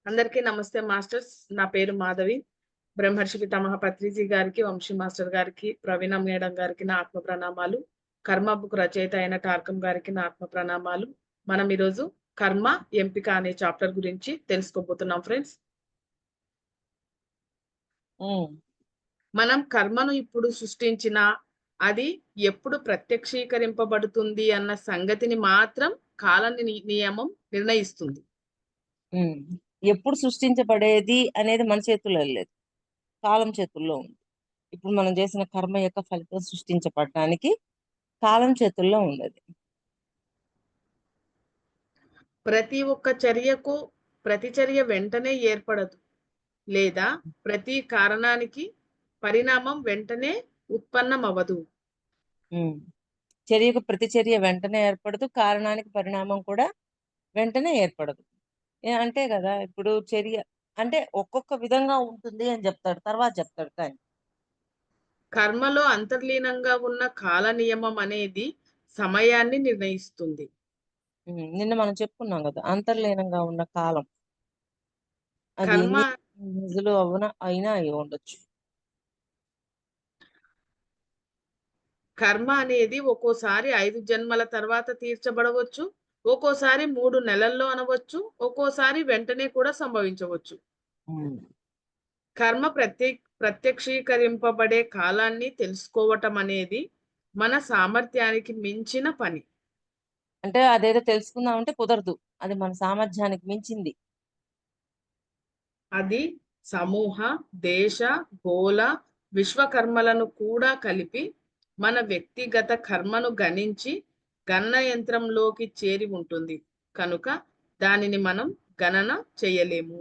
అందరికీ నమస్తే మాస్టర్స్. నా పేరు మాధవి. బ్రహ్మర్షి పితామహ పత్రిజీ గారికి, వంశీ మాస్టర్ గారికి, ప్రవీణ మేడం గారికి నా ఆత్మ ప్రణామాలు. కర్మ బుక్ రచయిత అయిన టార్కం గారికి నా ఆత్మ ప్రణామాలు. మనం ఈరోజు కర్మ ఎంపిక అనే చాప్టర్ గురించి తెలుసుకోబోతున్నాం ఫ్రెండ్స్. మనం కర్మను ఇప్పుడు సృష్టించిన అది ఎప్పుడు ప్రత్యక్షీకరింపబడుతుంది అన్న సంగతిని మాత్రం కాల నియమం నిర్ణయిస్తుంది. ఎప్పుడు సృష్టించబడేది అనేది మన చేతుల్లో లేదు, కాలం చేతుల్లో ఉంది. ఇప్పుడు మనం చేసిన కర్మ యొక్క ఫలితం సృష్టించబడటానికి కాలం చేతుల్లో ఉన్నది. ప్రతి ఒక్క చర్యకు ప్రతిచర్య వెంటనే ఏర్పడదు, లేదా ప్రతి కారణానికి పరిణామం వెంటనే ఉత్పన్నమవ్వదు. చర్యకు ప్రతిచర్య వెంటనే ఏర్పడదు, కారణానికి పరిణామం కూడా వెంటనే ఏర్పడదు. అంటే కదా, ఇప్పుడు చర్య అంటే ఒక్కొక్క విధంగా ఉంటుంది అని చెప్తాడు, తర్వాత చెప్తాడు. కానీ కర్మలో అంతర్లీనంగా ఉన్న కాల నియమం అనేది సమయాన్ని నిర్ణయిస్తుంది. నిన్న మనం చెప్పుకున్నాం కదా, అంతర్లీనంగా ఉన్న కాలం అది కర్మ నిజులు అయినా అయి ఉండొచ్చు. కర్మ అనేది ఒక్కోసారి 5 జన్మల తర్వాత తీర్చబడవచ్చు, ఒక్కోసారి 3 నెలల్లో అనవచ్చు, ఒక్కోసారి వెంటనే కూడా సంభవించవచ్చు. కర్మ ప్రత్యక్షీకరింపబడే కాలాన్ని తెలుసుకోవటం అనేది మన సామర్థ్యానికి మించిన పని. అంటే అదేదో తెలుసుకుందామంటే కుదరదు, అది మన సామర్థ్యానికి మించింది. అది సమూహ, దేశ, గోళ, విశ్వకర్మలను కూడా కలిపి మన వ్యక్తిగత కర్మను గణించి గణనయంత్రంలోకి చేరి ఉంటుంది. కనుక దానిని మనం గణన చేయలేము.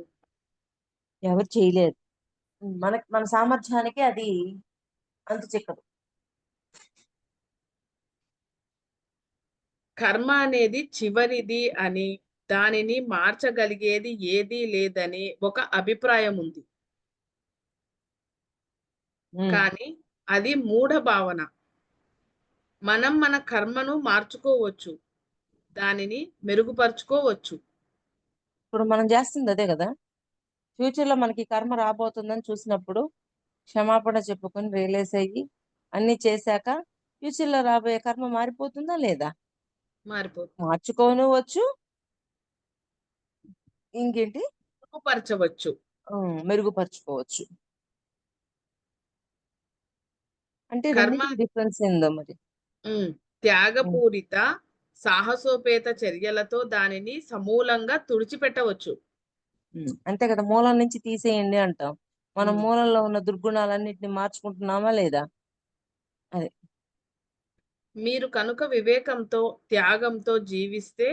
ఎవరు చేయలేరు. మన సామర్థ్యానికి అది అంత చిక్కదు. కర్మ అనేది చివరిది అని, దానిని మార్చగలిగేది ఏదీ లేదని ఒక అభిప్రాయం ఉంది. కానీ అది మూఢ భావన. మనం మన కర్మను మార్చుకోవచ్చు, దానిని మెరుగుపరుచుకోవచ్చు. ఇప్పుడు మనం చేస్తుంది అదే కదా. ఫ్యూచర్ లో మనకి కర్మ రాబోతుందని చూసినప్పుడు క్షమాపణ చెప్పుకొని రియలైజ్ అయ్యి అన్ని చేశాక ఫ్యూచర్ లో రాబోయే కర్మ మారిపోతుందా లేదా? మార్చుకోవచ్చు, ఇంకేంటి మెరుగుపరచవచ్చు. మెరుగుపరుచుకోవచ్చు. అంటే కర్మ రెండింటికి డిఫరెన్స్ ఏందో మరి. త్యాగపూరిత సాహసోపేత చర్యలతో దానిని సమూలంగా తుడిచిపెట్టవచ్చు. అంతే కదా, మూలం నుంచి తీసేయండి అంటాం. మనం మూలంలో ఉన్న దుర్గుణాలన్నింటినీ మార్చుకుంటున్నామా లేదా? అదే మీరు కనుక వివేకంతో, త్యాగంతో జీవిస్తే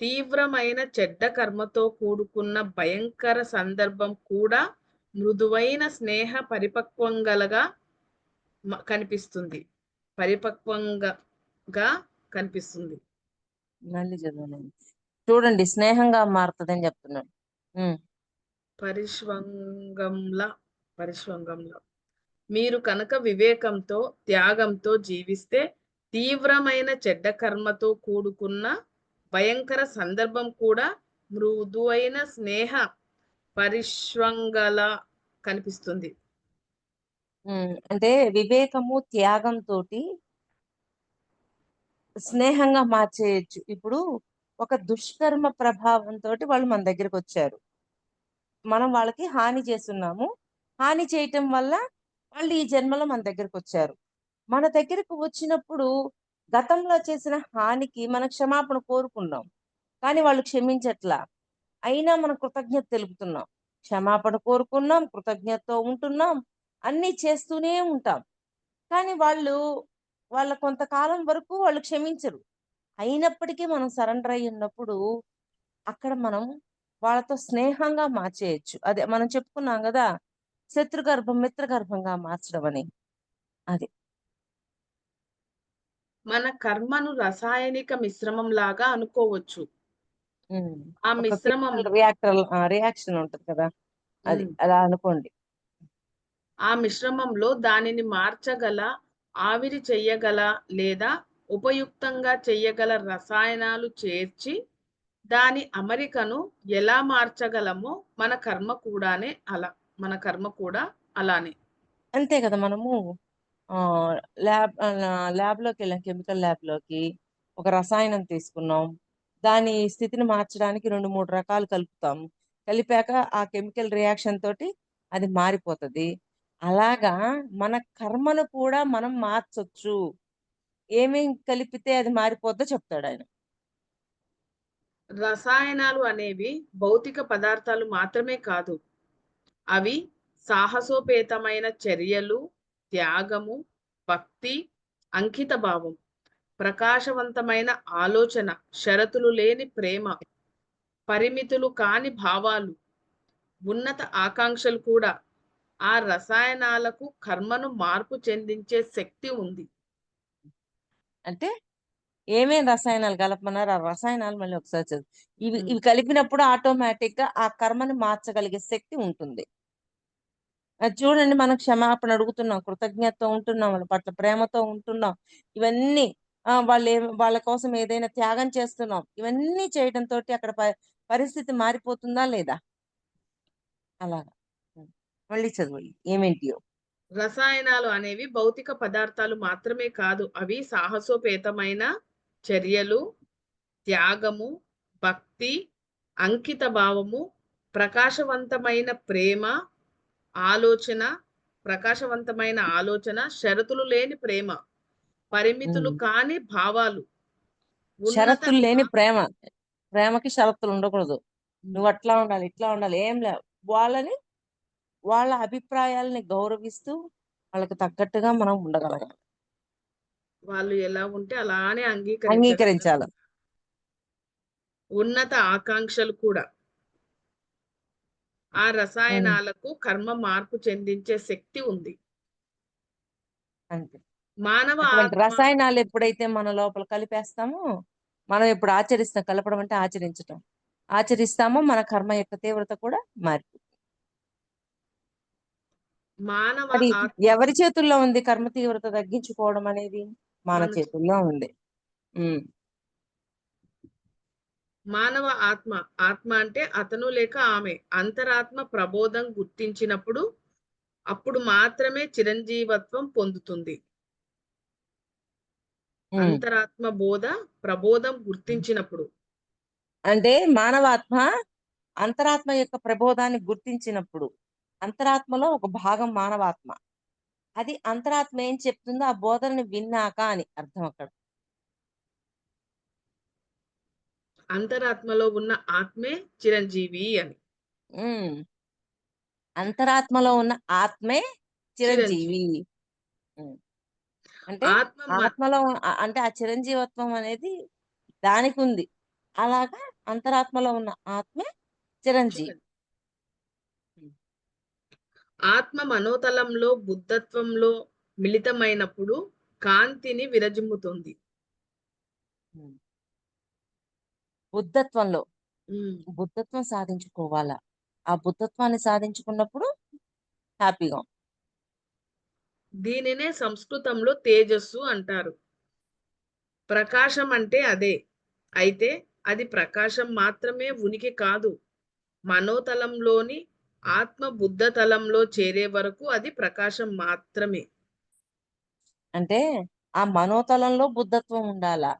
తీవ్రమైన చెడ్డ కర్మతో కూడుకున్న భయంకర సందర్భం కూడా మృదువైన స్నేహ పరిపక్వంగలగా కనిపిస్తుంది. పరిపక్వంగా కనిపిస్తుంది. మళ్ళీ చదవలేదు. చూడండి, స్నేహంగా మారుతుందని చెప్తున్నాడు. పరిష్వంగంలా మీరు కనుక వివేకంతో, త్యాగంతో జీవిస్తే తీవ్రమైన చెడ్డ కర్మతో కూడుకున్న భయంకర సందర్భం కూడా మృదువైన స్నేహ పరిష్వంగలా కనిపిస్తుంది. అంటే వివేకము త్యాగంతో స్నేహంగా మార్చేయచ్చు. ఇప్పుడు ఒక దుష్కర్మ ప్రభావంతో వాళ్ళు మన దగ్గరకు వచ్చారు, మనం వాళ్ళకి హాని చేస్తున్నాము. హాని చేయటం వల్ల వాళ్ళు ఈ జన్మలో మన దగ్గరకు వచ్చారు. మన దగ్గరకు వచ్చినప్పుడు గతంలో చేసిన హానికి మనం క్షమాపణ కోరుకున్నాం, కానీ వాళ్ళు క్షమించట్లా. అయినా మనం కృతజ్ఞత తెలుపుతున్నాం, క్షమాపణ కోరుకున్నాం, కృతజ్ఞతతో ఉంటున్నాం, అన్నీ చేస్తూనే ఉంటాం. కానీ వాళ్ళ కొంతకాలం వరకు వాళ్ళు క్షమించరు. అయినప్పటికీ మనం సరెండర్ అయి ఉన్నప్పుడు అక్కడ మనం వాళ్ళతో స్నేహంగా మార్చేయచ్చు. అదే మనం చెప్పుకున్నాం కదా, శత్రుగర్భం మిత్రగర్భంగా మార్చడం అని. అది మన కర్మను రసాయనిక మిశ్రమం లాగా అనుకోవచ్చు. ఆ మిశ్రమం రియాక్షన్ ఉంటది కదా, అది అలా అనుకోండి. ఆ మిశ్రమంలో దానిని మార్చగల, ఆవిరి చెయ్యగల లేదా ఉపయుక్తంగా చెయ్యగల రసాయనాలు చేర్చి దాని అమరికను ఎలా మార్చగలమో మన కర్మ కూడా అలానే. అంతే కదా! మనము ఆహ్, ల్యాబ్‌లోకెళ్ళాం, కెమికల్ ల్యాబ్‌లోకి. ఒక రసాయనం తీసుకున్నాం. దాని స్థితిని మార్చడానికి 2, 3 రకాలు కలుపుతాం. కలిపాక ఆ కెమికల్ రియాక్షన్ తోటి అది మారిపోతది. అలాగా మన కర్మను కూడా మనం మార్చొచ్చు. ఏమేం కలిపితే అది మారిపోద్దో చెప్తాడాయన. రసాయనాలు అనేవి భౌతిక పదార్థాలు మాత్రమే కాదు. అవి సాహసోపేతమైన చర్యలు, త్యాగము, భక్తి, అంకితభావం, ప్రకాశవంతమైన ఆలోచన, షరతులు లేని ప్రేమ, పరిమితులు కాని భావాలు, ఉన్నత ఆకాంక్షలు కూడా. ఆ రసాయనాలకు కర్మను మార్పు చెందించే శక్తి ఉంది. అంటే ఏమేం రసాయనాలు కలపమన్నారు? ఆ రసాయనాలు మళ్ళీ ఒకసారి చదువు. ఇవి హ్మ్. ఇవి కలిపినప్పుడు ఆటోమేటిక్‌గా ఆ కర్మని మార్చగలిగే శక్తి ఉంటుంది. అది చూడండి, మనం క్షమాపణ అడుగుతున్నాం, కృతజ్ఞతతో ఉంటున్నాం, వాళ్ళ పట్ల ప్రేమతో ఉంటున్నాం. ఇవన్నీ వాళ్ళ కోసం ఏదైనా త్యాగం చేస్తున్నాం. ఇవన్నీ చేయడంతోటి అక్కడ పరిస్థితి మారిపోతుందా లేదా? అలాగా. హ్మ్. మళ్ళీ చదవండి. ఏమేంటియో? రసాయనాలు అనేవి భౌతిక పదార్థాలు మాత్రమే కాదు. అవి సాహసోపేతమైన చర్యలు, త్యాగము, భక్తి, అంకితభావము, ప్రకాశవంతమైన ప్రేమ, ఆలోచన, షరతులు లేని ప్రేమ, పరిమితులు హ్మ్. కాని భావాలు, ఉన్నత షరతులు లేని ఆ ప్రేమ. ప్రేమకి షరతులు ఉండకూడదు. హ్మ్. నువ్వు అట్లా ఉండాలి, ఇట్లా ఉండాలి, ఏం లేవు. వాళ్ళని వాళ్ళ అభిప్రాయాల్ని గౌరవిస్తూ వాళ్ళకి తగ్గట్టుగా మనం ఉండగలగాలి. వాళ్ళు ఎలా ఉంటే అలానే అంగీకరించగలగాలి. అంగీకరించాలి. ఉన్నత ఆకాంక్షలు కూడా. ఆ హ్మ్. రసాయనాలకు కర్మ మార్పు చెందించే శక్తి ఉంది. అంతే. మానవ అటువంటి ఆత్మ రసాయనాలు ఎప్పుడైతే మన లోపల కలిపేస్తామో, మనం ఎప్పుడు ఆచరిస్తాం, కలపడం అంటే ఆచరించటం. ఆచరిస్తామో మన కర్మ యొక్క తీవ్రత కూడా మారిపోతుంది. మానవ మరి ఆత్మ ఎవరి చేతుల్లో ఉంది కర్మ తీవ్రత తగ్గించుకోవడం అనేది? మన మన చేతుల్లో ఉంది. హ్మ్. మానవ ఆత్మ, ఆత్మ అంటే అతను లేక ఆమె అంతరాత్మ ప్రబోధం గుర్తించినప్పుడు, అప్పుడు మాత్రమే చిరంజీవత్వం పొందుతుంది. హ్మ్. అంతరాత్మ ప్రబోధం గుర్తించినప్పుడు. అంటే మానవాత్మ అంతరాత్మ యొక్క ప్రబోధాన్ని గుర్తించినప్పుడు, అంతరాత్మలో ఒక భాగం మానవాత్మ. అది అంతరాత్మ ఏం చెప్తుందో ఆ బోధనని విన్నాక అని అర్థం అక్కడ. అంతరాత్మలో ఉన్న ఆత్మే చిరంజీవి అని. హ్మ్. అంతరాత్మలో ఉన్న ఆత్మే చిరంజీవి. చిరంజీవి. హ్మ్. అంటే ఆత్మ మ ఆత్మలో అంటే ఆ చిరంజీవత్వం అనేది దానికుంది. అలాగా అంతరాత్మలో ఉన్న ఆత్మే చిరంజీవి. చిరం హ్మ్. ఆత్మ మనోతలంలో బుద్ధత్వంలో మిళితమైనప్పుడు కాంతిని విరజిమ్ముతుంది. హ్మ్. బుద్ధత్వంలో హ్మ్. బుద్ధత్వం సాధించుకోవాలా. ఆ బుద్ధత్వాన్ని సాధించుకున్నప్పుడు హ్యాపీగా దీనినే సంస్కృతంలో తేజస్సు అంటారు. ప్రకాశం అంటే అదే. అయితే అది ప్రకాశం మాత్రమే ఉనికి కాదు. మనోతలంలోని ఆత్మ బుద్ధ తలంలో చేరే వరకు అది ప్రకాశం మాత్రమే. అంటే ఆ మనోతలంలో బుద్ధత్వం ఉండాలా.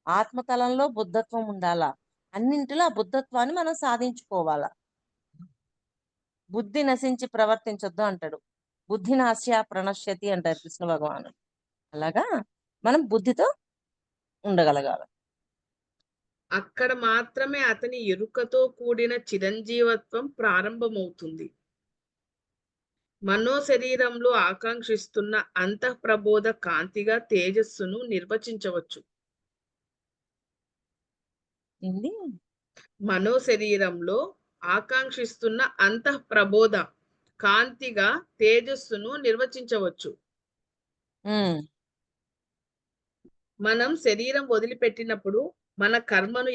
ఆత్మతలంలో బుద్ధత్వం ఉండాలా. అన్నింటిలో ఆ బుద్ధత్వాన్ని మనం సాధించుకోవాలా. బుద్ధి నశించి ప్రవర్తించొద్దు అంటాడు. బుద్ధి నాస్య ప్రణశ్యతి అంటారు కృష్ణ భగవానుడు. అలాగా మనం బుద్ధితో ఉండగలగాలి. అక్కడ మాత్రమే అతని ఎరుకతో కూడిన చిరంజీవత్వం ప్రారంభమవుతుంది. మనోశరీరంలో ఆకాంక్షిస్తున్న అంతఃప్రబోధ కాంతిగా తేజస్సును నిర్వచించవచ్చు. ఏంది? మనోశరీరంలో ఆకాంక్షిస్తున్న అంతఃప్రబోధ కాంతిగా తేజస్సును నిర్వచించవచ్చు. హ్మ్. మనం శరీరం వదిలిపెట్టినప్పుడు మన కర్మను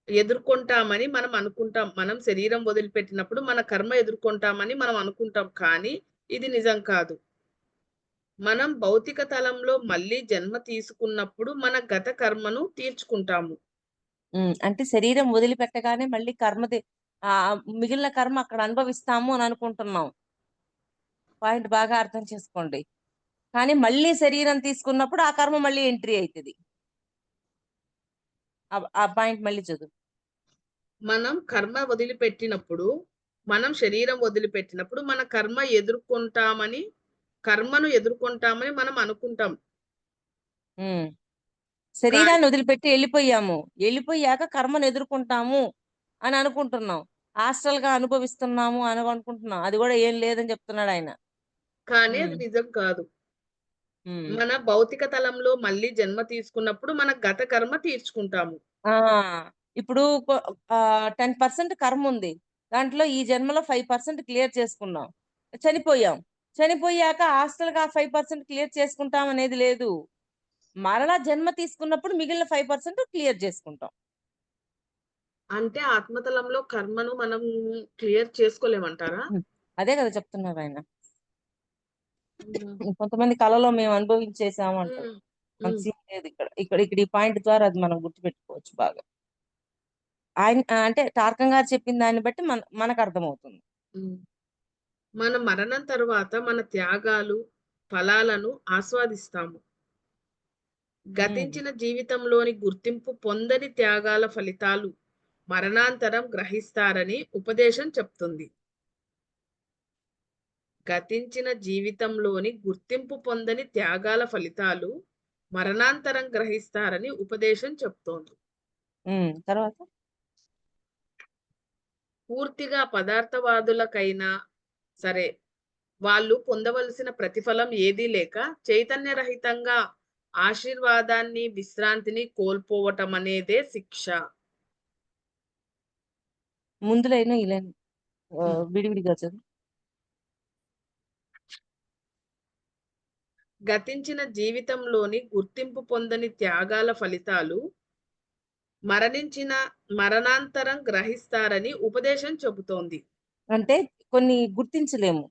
ఎదుర్కొంటామని మనం అనుకుంటాం. మనం శరీరం వదిలిపెట్టినప్పుడు మన కర్మ ఎదుర్కొంటామని మనం అనుకుంటాం. కానీ ఇది నిజం కాదు. మనం భౌతిక తలంలో మళ్ళీ జన్మ తీసుకున్నప్పుడు మన గత కర్మను తీర్చుకుంటాము. అంటే శరీరం వదిలిపెట్టగానే మళ్ళీ మిగిలిన కర్మ అక్కడ అనుభవిస్తాము అని అనుకుంటున్నాం. పాయింట్ బాగా అర్థం చేసుకోండి. కానీ మళ్ళీ శరీరం తీసుకున్నప్పుడు ఆ కర్మ మళ్ళీ ఎంట్రీ అవుతుంది. ఆ పాయింట్ మళ్ళీ చదువు. మనం కర్మ వదిలిపెట్టినప్పుడు, మనం శరీరం వదిలిపెట్టినప్పుడు మన కర్మను ఎదుర్కొంటామని మనం అనుకుంటాం. శరీరాన్ని వదిలిపెట్టి వెళ్ళిపోయాము. వెళ్ళిపోయాక కర్మను ఎదుర్కొంటాము అని అనుకుంటున్నాం. హాస్టల్ గా అనుభవిస్తున్నాము అని అనుకుంటున్నాం. అది కూడా ఏం లేదని చెప్తున్నాడు ఆయన. కానీ అది నిజం కాదు. మన భౌతిక తలంలో మళ్ళీ జన్మ తీసుకున్నప్పుడు మన గత కర్మ తీర్చుకుంటాము. ఇప్పుడు 10% కర్మ ఉంది. దాంట్లో ఈ జన్మలో 5% క్లియర్ చేసుకున్నాం. చనిపోయాం. చనిపోయాక హాస్టల్ గా 5% క్లియర్ చేసుకుంటాం అనేది లేదు. మరలా జన్మ తీసుకున్నప్పుడు మిగిలిన 5% క్లియర్ చేసుకుంటాం. అంటే ఆత్మతలంలో కర్మను మనం క్లియర్ చేసుకోలేమంటారా? అదే కదా చెప్తున్నారు ఆయన. కొంతమంది కళలో మేము అనుభవించేసాము అంటారు. అంత సీన్ లేదు ఇక్కడ. ఇక్కడ ఈ పాయింట్ ద్వారా అది మనం గుర్తుపెట్టుకోవచ్చు బాగా. ఆయన అంటే టార్కం గారు చెప్పిన దాన్ని బట్టి మనకు అర్థమవుతుంది. మన మరణం తర్వాత మన త్యాగాలు, ఫలాలను ఆస్వాదిస్తాము. గతించిన జీవితంలోని గుర్తింపు పొందని త్యాగాల ఫలితాలు మరణాంతరం గ్రహిస్తారని ఉపదేశం చెప్తుంది. గతించిన జీవితంలోని గుర్తింపు పొందని త్యాగాల ఫలితాలు మరణాంతరం గ్రహిస్తారని ఉపదేశం చెప్తోంది. తర్వాత పూర్తిగా పదార్థవాదులకైనా సరే వాళ్ళు పొందవలసిన ప్రతిఫలం ఏదీ లేక చైతన్యరహితంగా ఆశీర్వాదాన్ని, విశ్రాంతిని కోల్పోవటం అనేదే శిక్ష. ముందులైన ఇలా విడివిడిగా చదువు. గతించిన జీవితంలోని గుర్తింపు పొందని త్యాగాల ఫలితాలు మరణాంతరం గ్రహిస్తారని ఉపదేశం చెబుతోంది. అంటే కొన్ని గుర్తించలేము.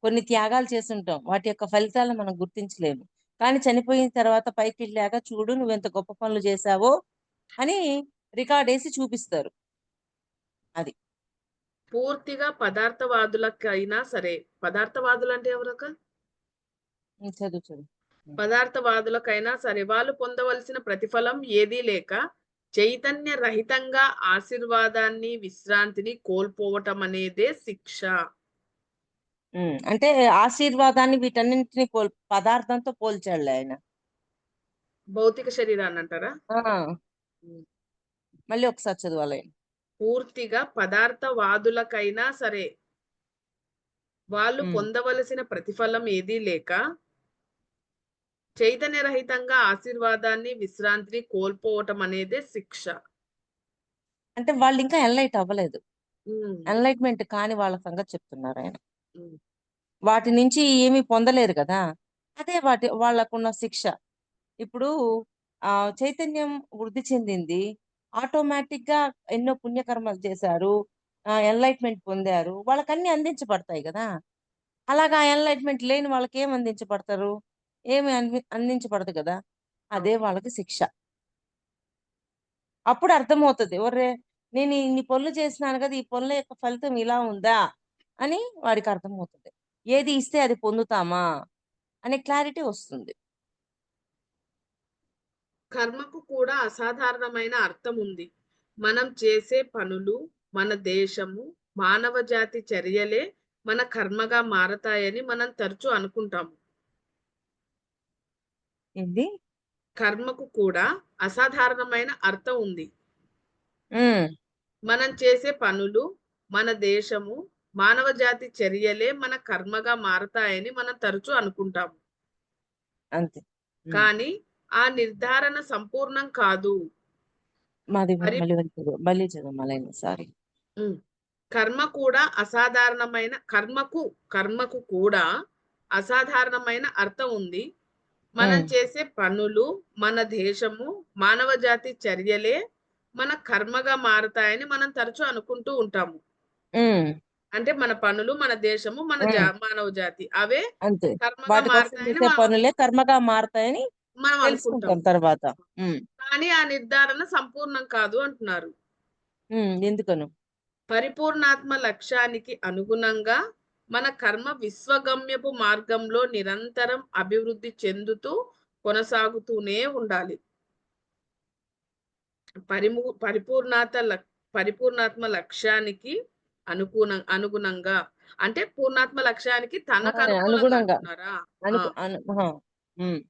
కొన్ని త్యాగాలు చేస్తుంటాం. వాటి యొక్క ఫలితాలను మనం గుర్తించలేము. కానీ చనిపోయిన తర్వాత పైకి వెళ్ళాక చూడు నువ్వెంత గొప్ప పనులు చేశావో అని రికార్డ్ వేసి చూపిస్తారు. అది పూర్తిగా పదార్థవాదులకైనా సరే, పదార్థవాదులు అంటే ఎవరక? చదువు. పదార్థవాదులకైనా సరే వాళ్ళు పొందవలసిన ప్రతిఫలం ఏదీ లేక చైతన్య రహితంగా ఆశీర్వాదాన్ని, విశ్రాంతిని కోల్పోవటం అనేదే శిక్ష. అంటే ఆశీర్వాదాన్ని వీటన్నింటినీ పదార్థంతో పోల్చాడు ఆయన. భౌతిక శరీరాన్ని అంటారా? మళ్ళీ ఒకసారి చదవాలి. పూర్తిగా పదార్థవాదులకైనా సరే వాళ్ళు పొందవలసిన ప్రతిఫలం ఏదీ లేక చైతన్యరహితంగా ఆశీర్వాదాన్ని, విశ్రాంతిని కోల్పోవటం అనేదే శిక్ష. అంటే వాళ్ళు ఇంకా ఎన్లైట్ అవ్వలేదు. ఎన్లైట్మెంట్ కాని వాళ్ళ సంగతి చెప్తున్నారు ఆయన. వాటి నుంచి ఏమీ పొందలేరు కదా, అదే వాళ్ళకున్న శిక్ష. ఇప్పుడు చైతన్యం వృద్ధి చెందింది, ఆటోమేటిక్ గా ఎన్నో పుణ్యకర్మలు చేశారు, ఎన్లైట్మెంట్ పొందారు, వాళ్ళకన్నీ అందించబడతాయి కదా. అలాగా ఎన్లైట్మెంట్ లేని వాళ్ళకి ఏం అందించబడతారు? ఏమి అందించబడదు కదా. అదే వాళ్ళకి శిక్ష. అప్పుడు అర్థమవుతుంది, ఒరే నేను ఇన్ని పనులు చేసినాను కదా, ఈ పనుల యొక్క ఫలితం ఇలా ఉందా అని వాడికి అర్థమవుతుంది. ఏది ఇస్తే అది పొందుతామా అనే క్లారిటీ వస్తుంది. కర్మకు కూడా అసాధారణమైన అర్థం ఉంది. మనం చేసే పనులు, మన దేశము, మానవ జాతి చర్యలే మన కర్మగా మారతాయని మనం తరచూ అనుకుంటాము. ఏంటి? కర్మకు కూడా అసాధారణమైన అర్థం ఉంది. మనం చేసే పనులు, మన దేశము, మానవ జాతి చర్యలే మన కర్మగా మారతాయని మనం తరచూ అనుకుంటాము. అంతే. కానీ ఆ నిర్ధారణ సంపూర్ణం కాదు. సారీ. కర్మకు కూడా అసాధారణమైన అర్థం ఉంది. మనం చేసే పనులు, మన దేశము, మానవ జాతి చర్యలే మన కర్మగా మారతాయని మనం తరచూ అనుకుంటూ ఉంటాము. అంటే మన పనులు, మన దేశము, మానవ జాతి అవే కర్మగా మారతాయని పనులే కర్మగా మారతాయని మనం తెలుసుకుంటాం తర్వాత. కానీ ఆ నిర్ధారణ సంపూర్ణం కాదు అంటున్నారు. ఎందుకను? పరిపూర్ణాత్మ లక్ష్యానికి అనుగుణంగా మన కర్మ విశ్వగమ్యపు మార్గంలో నిరంతరం అభివృద్ధి చెందుతూ కొనసాగుతూనే ఉండాలి. పరిపూర్ణాత పరిపూర్ణాత్మ లక్ష్యానికి అనుగుణంగా అంటే పూర్ణాత్మ లక్ష్యానికి తనకు అనుకూలంగా అనుగుణంగా అంటున్నారా? అనుకు అను ఉమ్.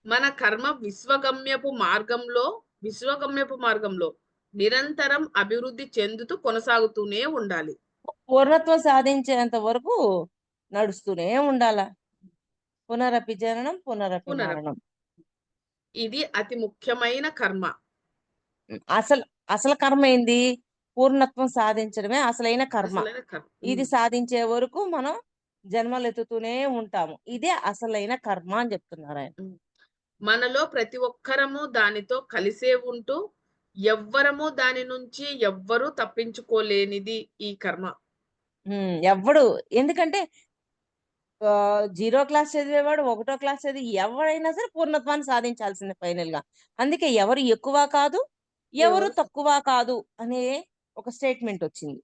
మన కర్మ విశ్వగమ్యపు మార్గంలో నిరంతరం అభివృద్ధి చెందుతూ కొనసాగుతూనే ఉండాలి. పూర్ణత్వం సాధించేంత వరకు నడుస్తూనే ఉండాల. పునరపి జననం పునరపి పునరపి. మరణం. ఇది అతి ముఖ్యమైన కర్మ. అసలు అసలు కర్మ ఏంది? పూర్ణత్వం సాధించడమే అసలైన కర్మ. అసలైన కర్మ. ఇది సాధించే వరకు మనం జన్మలు ఎత్తుతూనే ఉంటాము. ఇదే అసలైన కర్మ అని చెప్తున్నారు ఆయన. మనలో ప్రతి ఒక్కరము దానితో కలిసే ఉంటూ ఎవ్వరము దాని నుంచి ఎవ్వరూ తప్పించుకోలేనిది ఈ కర్మ. ఎవ్వడు ఎందుకంటే 0 క్లాస్ చదివేవాడు 1 క్లాస్ చదివి ఎవరైనా సరే పూర్ణత్వాన్ని సాధించాల్సిందే ఫైనల్ గా. అందుకే ఎవరు ఎక్కువ కాదు, ఎవరు తక్కువ కాదు అనే ఒక స్టేట్మెంట్ వచ్చింది.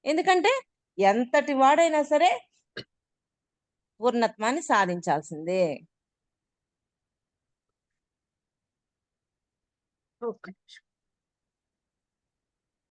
ఎందుకంటే ఎంతటి వాడైనా సరే పూర్ణత్వాన్ని సాధించాల్సిందే. ఓకే.